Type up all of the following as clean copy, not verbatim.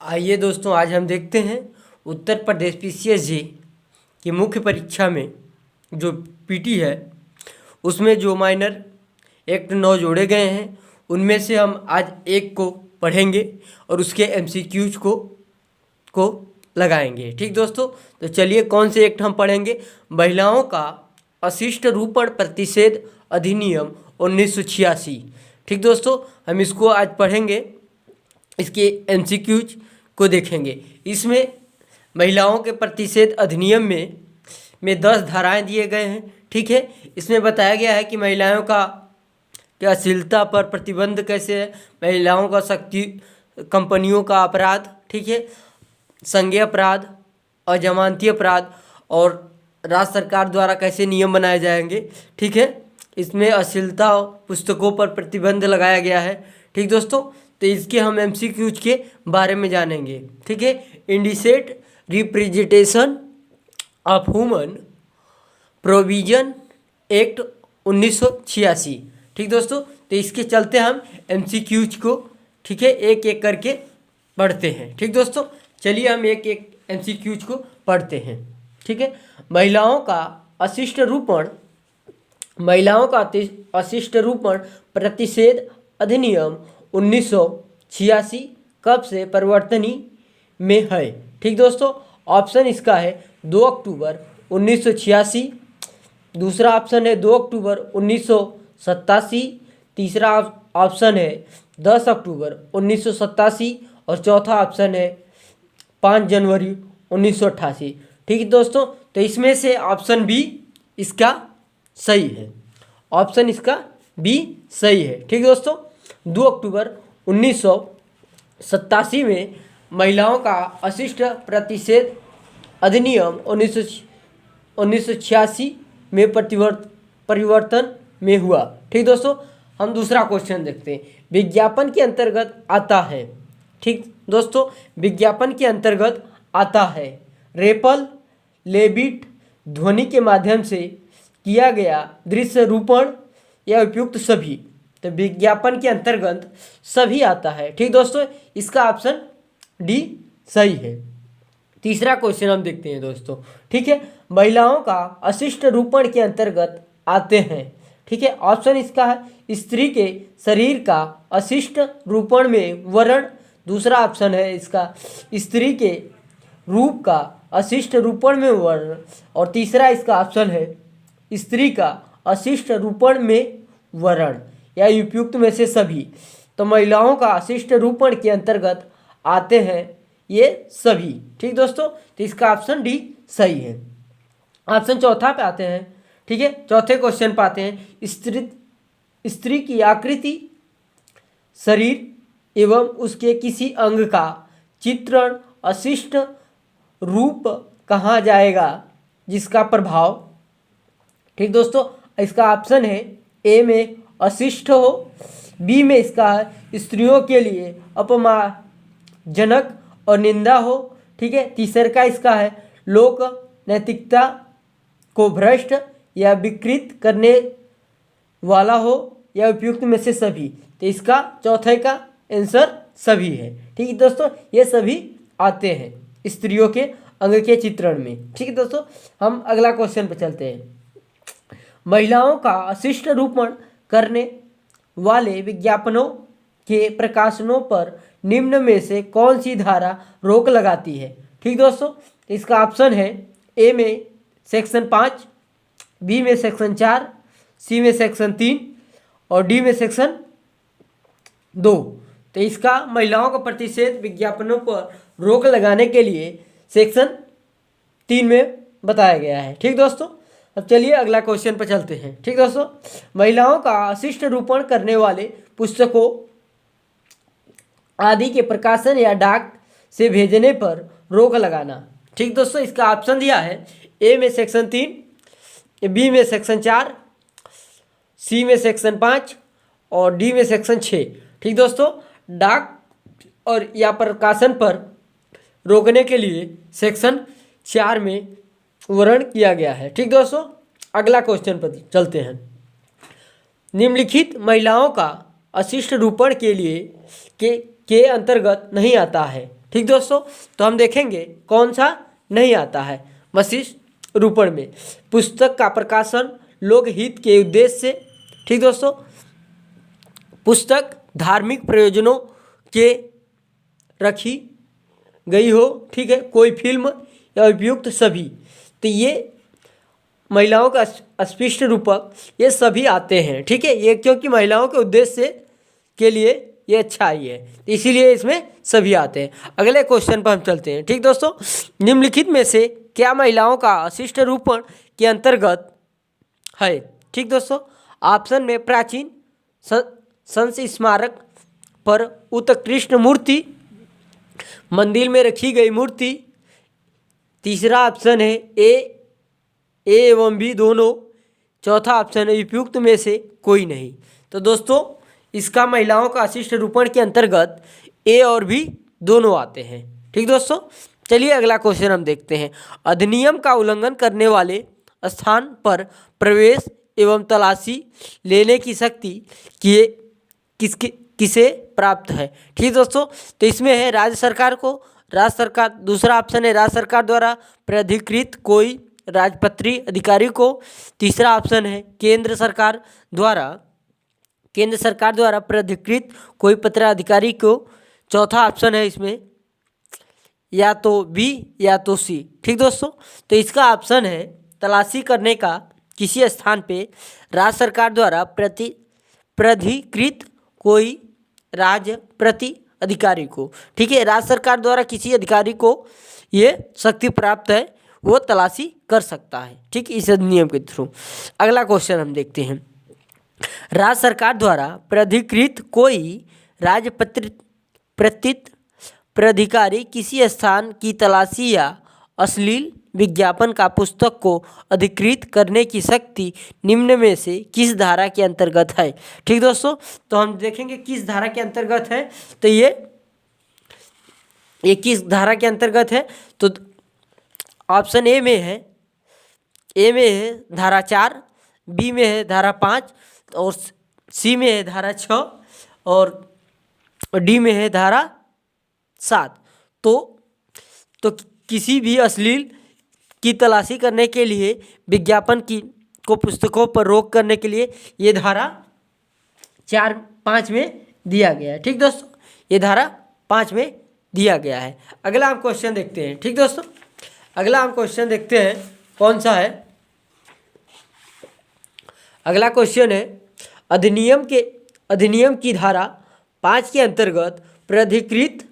आइए दोस्तों, आज हम देखते हैं उत्तर प्रदेश पीसीएसजी की मुख्य परीक्षा में जो पीटी है उसमें जो माइनर एक्ट 9 जोड़े गए हैं उनमें से हम आज एक को पढ़ेंगे और उसके एमसीक्यूज को लगाएंगे। ठीक दोस्तों, तो चलिए कौन से एक्ट हम पढ़ेंगे। महिलाओं का अशिष्ट रूपण प्रतिषेध अधिनियम 1986। ठीक दोस्तों, हम इसको आज पढ़ेंगे, इसके एमसीक्यूज को देखेंगे। इसमें महिलाओं के प्रतिषेध अधिनियम में 10 धाराएं दिए गए हैं। ठीक है, इसमें बताया गया है कि महिलाओं का अश्लीलता पर प्रतिबंध कैसे है, महिलाओं का शक्ति कंपनियों का अपराध, ठीक है, संज्ञेय अपराध, अजमानती अपराध और राज्य सरकार द्वारा कैसे नियम बनाए जाएंगे। ठीक है, इसमें अश्लीलता पुस्तकों पर प्रतिबंध लगाया गया है। ठीक दोस्तों, तो इसके हम एमसीक्यूज के बारे में जानेंगे। ठीक है, indecent representation of woman provision act 1986। ठीक दोस्तों, तो इसके चलते हम एमसीक्यूज को, ठीक है, एक एक करके पढ़ते हैं। ठीक दोस्तों, चलिए हम एक एक एमसीक्यूज को पढ़ते हैं। ठीक है, महिलाओं का अशिष्ट रूपण प्रतिषेध अधिनियम 1986 कब से प्रवर्तनी में है। ठीक दोस्तों, ऑप्शन इसका है 2 अक्टूबर 1986, दूसरा ऑप्शन है 2 अक्टूबर 1987, तीसरा ऑप्शन है 10 अक्टूबर 1987 और चौथा ऑप्शन है 5 जनवरी 1988। ठीक है दोस्तों, तो इसमें से ऑप्शन बी इसका सही है। ऑप्शन इसका बी सही है। ठीक दोस्तों, 2 अक्टूबर 1987 में महिलाओं का अशिष्ट प्रतिषेध अधिनियम 1986 में परिवर्तन में हुआ। ठीक दोस्तों, हम दूसरा क्वेश्चन देखते हैं। विज्ञापन के अंतर्गत आता है, ठीक दोस्तों, विज्ञापन के अंतर्गत आता है रेपल लेबिट ध्वनि के माध्यम से किया गया दृश्य रूपण या उपयुक्त सभी। तो विज्ञापन के अंतर्गत सभी आता है। ठीक दोस्तों, इसका ऑप्शन डी सही है। तीसरा क्वेश्चन हम देखते हैं दोस्तों। ठीक है, महिलाओं का अशिष्ट रूपण के अंतर्गत आते हैं। ठीक है, ऑप्शन इसका है स्त्री के शरीर का अशिष्ट रूपण में वर्ण, दूसरा ऑप्शन है इसका स्त्री के रूप का अशिष्ट रूपण में वर्ण और तीसरा इसका ऑप्शन है स्त्री का अशिष्ट रूपण में वर्ण या उपयुक्त में से सभी। तो महिलाओं का अशिष्ट रूपण के अंतर्गत आते हैं ये सभी। ठीक दोस्तों, तो इसका ऑप्शन डी सही है। ऑप्शन चौथा पे आते हैं। ठीक है, चौथे क्वेश्चन पे आते हैं। स्त्री की आकृति, शरीर एवं उसके किसी अंग का चित्रण अशिष्ट रूप कहा जाएगा जिसका प्रभाव। ठीक दोस्तों, इसका ऑप्शन है ए में अशिष्ट हो, बी में इसका है स्त्रियों के लिए अपमानजनक और निंदा हो। ठीक है, तीसरे का इसका है लोक नैतिकता को भ्रष्ट या विकृत करने वाला हो या उपयुक्त में से सभी। तो इसका चौथे का आंसर सभी है। ठीक है दोस्तों, ये सभी आते हैं स्त्रियों के अंग के चित्रण में। ठीक है दोस्तों, हम अगला क्वेश्चन पर चलते हैं। महिलाओं का अशिष्ट रूपण करने वाले विज्ञापनों के प्रकाशनों पर निम्न में से कौन सी धारा रोक लगाती है। ठीक दोस्तों, इसका ऑप्शन है ए में सेक्शन 5, बी में सेक्शन 4, सी में सेक्शन 3 और डी में सेक्शन 2। तो इसका महिलाओं का प्रतिषेध विज्ञापनों पर रोक लगाने के लिए सेक्शन 3 में बताया गया है। ठीक दोस्तों, अब चलिए अगला क्वेश्चन पर चलते हैं। ठीक दोस्तों, महिलाओं का अशिष्ट रूपण करने वाले पुस्तकों आदि के प्रकाशन या डाक से भेजने पर रोक लगाना। ठीक दोस्तों, इसका ऑप्शन दिया है ए में सेक्शन 3, बी में सेक्शन 4, सी में सेक्शन 5 और डी में सेक्शन 6। ठीक दोस्तों, डाक और या प्रकाशन पर रोकने के लिए सेक्शन 4 में वर्णन किया गया है। ठीक दोस्तों, अगला क्वेश्चन पर चलते हैं। निम्नलिखित महिलाओं का अशिष्ट रूपण के लिए के अंतर्गत नहीं आता है। ठीक दोस्तों, तो हम देखेंगे कौन सा नहीं आता है वशिष्ठ रूपण में। पुस्तक का प्रकाशन लोकहित के उद्देश्य से, ठीक दोस्तों, पुस्तक धार्मिक प्रयोजनों के रखी गई हो, ठीक है, कोई फिल्म या उपयुक्त सभी। तो ये महिलाओं का अस्पष्ट रूपक ये सभी आते हैं, ठीक है, ये क्योंकि महिलाओं के उद्देश्य के लिए ये अच्छा ही है, इसीलिए इसमें सभी आते हैं। अगले क्वेश्चन पर हम चलते हैं। ठीक दोस्तों, निम्नलिखित में से क्या महिलाओं का अशिष्ट रूपण के अंतर्गत है? ठीक दोस्तों, ऑप्शन में प्राचीन संस्मारक पर उत्कृष्ट मूर्ति, मंदिर में रखी गई मूर्ति। तीसरा ऑप्शन है ए एवं बी दोनों। चौथा ऑप्शन है उपयुक्त में से कोई नहीं। तो दोस्तों इसका महिलाओं का अशिष्ट रूपण के अंतर्गत ए और बी दोनों आते हैं। ठीक दोस्तों, चलिए अगला क्वेश्चन हम देखते हैं। अधिनियम का उल्लंघन करने वाले स्थान पर प्रवेश एवं तलाशी लेने की शक्ति किसे प्राप्त है? ठीक दोस्तों, तो इसमें है राज्य सरकार को। राज्य सरकार, दूसरा ऑप्शन है राज्य सरकार द्वारा प्राधिकृत कोई राजपत्रित अधिकारी को। तीसरा ऑप्शन है केंद्र सरकार द्वारा प्राधिकृत कोई पत्राधिकारी को। चौथा ऑप्शन है इसमें या तो बी या तो सी। ठीक दोस्तों, तो इसका ऑप्शन है तलाशी करने का किसी स्थान पे राज्य सरकार द्वारा प्राधिकृत कोई राजप्रति अधिकारी को। ठीक है, राज्य सरकार द्वारा किसी अधिकारी को ये शक्ति प्राप्त है, वो तलाशी कर सकता है, ठीक, इस अधिनियम के थ्रू। अगला क्वेश्चन हम देखते हैं। राज्य सरकार द्वारा प्राधिकृत कोई राजपत्रित प्राधिकारी किसी स्थान की तलाशी या अश्लील विज्ञापन का पुस्तक को अधिकृत करने की शक्ति निम्न में से किस धारा के अंतर्गत है? ठीक दोस्तों, तो हम देखेंगे किस धारा के अंतर्गत है। तो ये किस धारा के अंतर्गत है? तो ऑप्शन ए में है धारा 4, बी में है धारा 5 और सी में है धारा 6 और डी में है धारा 7। तो किसी भी अश्लील की तलाशी करने के लिए, विज्ञापन को पुस्तकों पर रोक करने के लिए ये धारा 4-5 में दिया गया है। ठीक दोस्तों, ये धारा 5 में दिया गया है। अगला हम क्वेश्चन देखते हैं। ठीक दोस्तों, अगला हम क्वेश्चन देखते हैं कौन सा है। अगला क्वेश्चन है अधिनियम की धारा 5 के अंतर्गत प्राधिकृत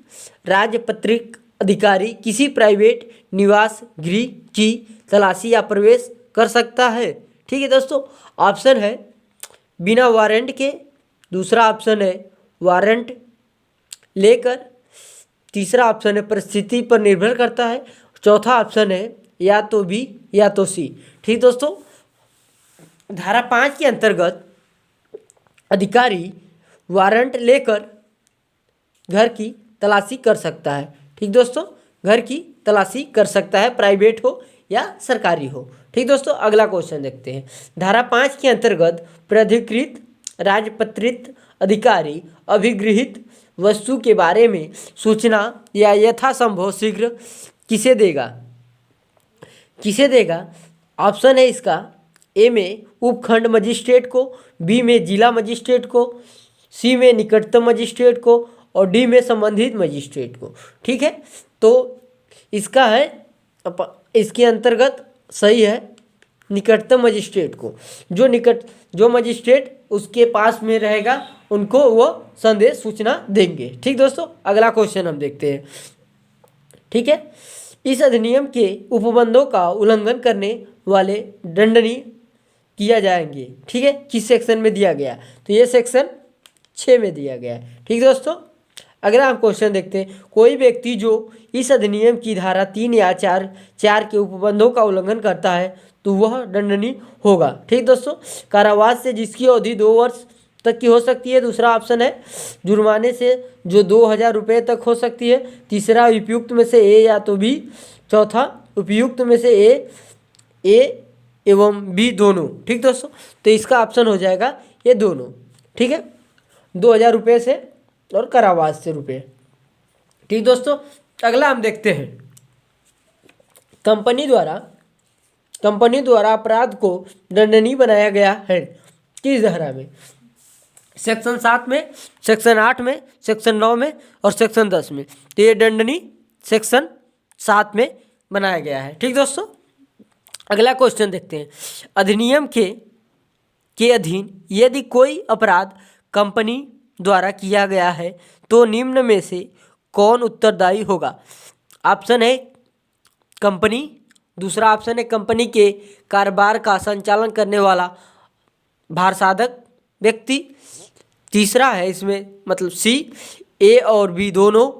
राजपत्रित अधिकारी किसी प्राइवेट निवास गृह की तलाशी या प्रवेश कर सकता है? ठीक है दोस्तों, ऑप्शन है बिना वारंट के। दूसरा ऑप्शन है वारंट लेकर। तीसरा ऑप्शन है परिस्थिति पर निर्भर करता है। चौथा ऑप्शन है या तो बी या तो सी। ठीक दोस्तों, धारा 5 के अंतर्गत अधिकारी वारंट लेकर घर की तलाशी कर सकता है। ठीक दोस्तों, घर की तलाशी कर सकता है, प्राइवेट हो या सरकारी हो। ठीक दोस्तों, अगला क्वेश्चन देखते हैं। धारा 5 के अंतर्गत प्राधिकृत राजपत्रित अधिकारी अभिगृहित वस्तु के बारे में सूचना या यथासंभव शीघ्र किसे देगा? ऑप्शन है इसका ए में उपखंड मजिस्ट्रेट को, बी में जिला मजिस्ट्रेट को, सी में निकटतम मजिस्ट्रेट को और डी में संबंधित मजिस्ट्रेट को। ठीक है, तो इसका है इसके अंतर्गत सही है निकटतम मजिस्ट्रेट को। जो मजिस्ट्रेट उसके पास में रहेगा उनको वो संदेश सूचना देंगे। ठीक दोस्तों, अगला क्वेश्चन हम देखते हैं। ठीक है, इस अधिनियम के उपबंधों का उल्लंघन करने वाले दंडनीय किया जाएंगे। ठीक है, किस सेक्शन में दिया गया? तो ये सेक्शन 6 में दिया गया है। ठीक दोस्तों, अगला हम क्वेश्चन देखते हैं। कोई व्यक्ति जो इस अधिनियम की धारा 3 या 4 के उपबंधों का उल्लंघन करता है तो वह दंडनीय होगा। ठीक दोस्तों, कारावास से जिसकी अवधि 2 वर्ष तक की हो सकती है। दूसरा ऑप्शन है जुर्माने से जो 2000 रुपये तक हो सकती है। तीसरा उपयुक्त में से ए या तो बी। चौथा उपयुक्त में से ए एवं बी दोनों। ठीक दोस्तों, तो इसका ऑप्शन हो जाएगा ये दोनों। ठीक है, 2000 रुपये से और कारावास से रुपये। ठीक दोस्तों, अगला हम देखते हैं, कंपनी द्वारा अपराध को दंडनीय बनाया गया है किस धारा में? सेक्शन 7 में, सेक्शन 8 में, सेक्शन 9 में और सेक्शन 10 में। तो ये दंडनीय सेक्शन 7 में बनाया गया है। ठीक दोस्तों, अगला क्वेश्चन देखते हैं, अधिनियम के अधीन यदि कोई अपराध कंपनी द्वारा किया गया है तो निम्न में से कौन उत्तरदायी होगा? ऑप्शन है कंपनी, दूसरा ऑप्शन है कंपनी के कारोबार का संचालन करने वाला भारसाधक व्यक्ति, तीसरा है इसमें मतलब सी, ए और बी दोनों,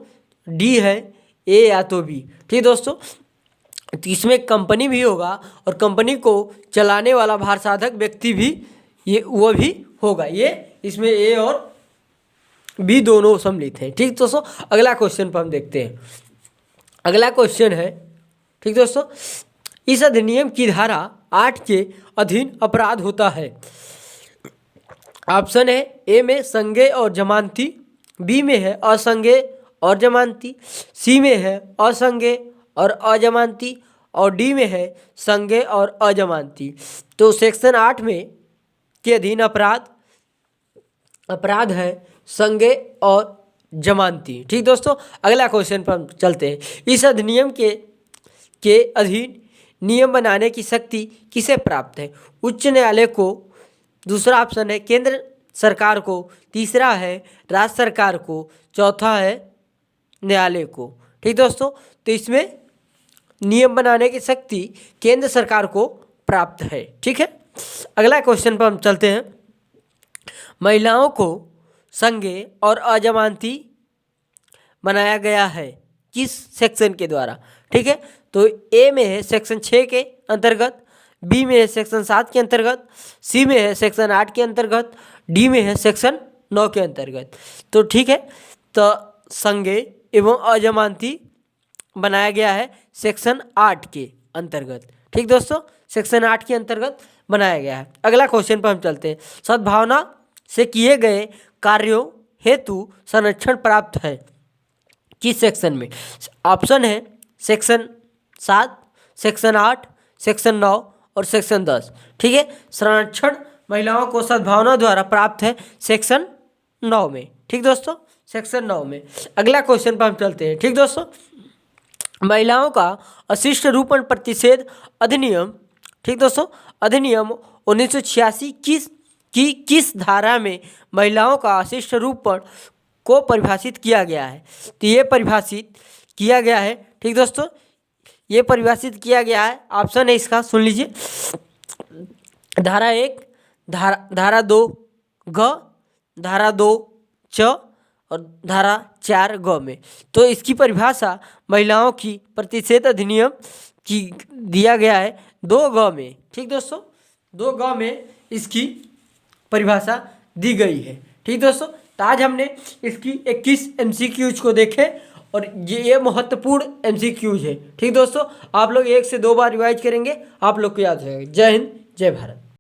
डी है ए या तो बी। ठीक दोस्तों, तो इसमें कंपनी भी होगा और कंपनी को चलाने वाला भारसाधक व्यक्ति भी वो भी होगा। ये इसमें ए और बी दोनों सम्मिलित हैं। ठीक दोस्तों, अगला क्वेश्चन पर हम देखते हैं। अगला क्वेश्चन है, ठीक दोस्तों, इस अधिनियम की धारा 8 के अधीन अपराध होता है। ऑप्शन है ए में संज्ञेय और जमानती, बी में है असंज्ञेय और जमानती, सी में है असंज्ञेय और अजमानती और डी में है संज्ञेय और अजमानती। तो सेक्शन 8 में के अधीन अपराध है संज्ञेय और जमानती। ठीक दोस्तों, अगला क्वेश्चन पर हम चलते हैं, इस अधिनियम के अधीन नियम बनाने की शक्ति किसे प्राप्त है? उच्च न्यायालय को, दूसरा ऑप्शन है केंद्र सरकार को, तीसरा है राज्य सरकार को, चौथा है न्यायालय को। ठीक दोस्तों, तो इसमें नियम बनाने की शक्ति केंद्र सरकार को प्राप्त है। ठीक है, अगला क्वेश्चन पर हम चलते हैं, महिलाओं को संज्ञेय और अजमानती बनाया गया है किस सेक्शन के द्वारा? ठीक है, तो ए में है सेक्शन 6 के अंतर्गत, बी में है सेक्शन 7 के अंतर्गत, सी में है सेक्शन 8 के अंतर्गत, डी में है सेक्शन 9 के अंतर्गत। तो ठीक है, तो संज्ञेय एवं अजमानती बनाया गया है सेक्शन 8 के अंतर्गत। ठीक दोस्तों, सेक्शन 8 के अंतर्गत बनाया गया है। अगला क्वेश्चन पर हम चलते हैं, सद्भावना से किए गए कार्यों हेतु संरक्षण प्राप्त है किस सेक्शन में? ऑप्शन है सेक्शन 7, सेक्शन 8, सेक्शन 9 और सेक्शन 10। ठीक है, संरक्षण महिलाओं को सद्भावना द्वारा प्राप्त है सेक्शन 9 में। ठीक दोस्तों, सेक्शन 9 में। अगला क्वेश्चन पर हम चलते हैं। ठीक दोस्तों, महिलाओं का अशिष्ट रूपण प्रतिषेध अधिनियम, ठीक दोस्तों, अधिनियम 1986 किस धारा में महिलाओं का अशिष्ट रूपण को परिभाषित किया गया है? तो ये परिभाषित किया गया है, ठीक दोस्तों, ये परिभाषित किया गया है, ऑप्शन है इसका, सुन लीजिए, धारा 1, धारा 2 ग, धारा 2 च और धारा 4 ग में। तो इसकी परिभाषा महिलाओं की प्रतिषेध अधिनियम की दिया गया है 2 ग में। ठीक दोस्तों, 2 ग में इसकी परिभाषा दी गई है। ठीक दोस्तों, तो आज हमने इसकी 21 MCQs को देखे और ये महत्वपूर्ण MCQs है। ठीक दोस्तों, आप लोग 1 से 2 बार रिवाइज करेंगे, आप लोग को याद हो जाएगा। जय हिंद, जय भारत।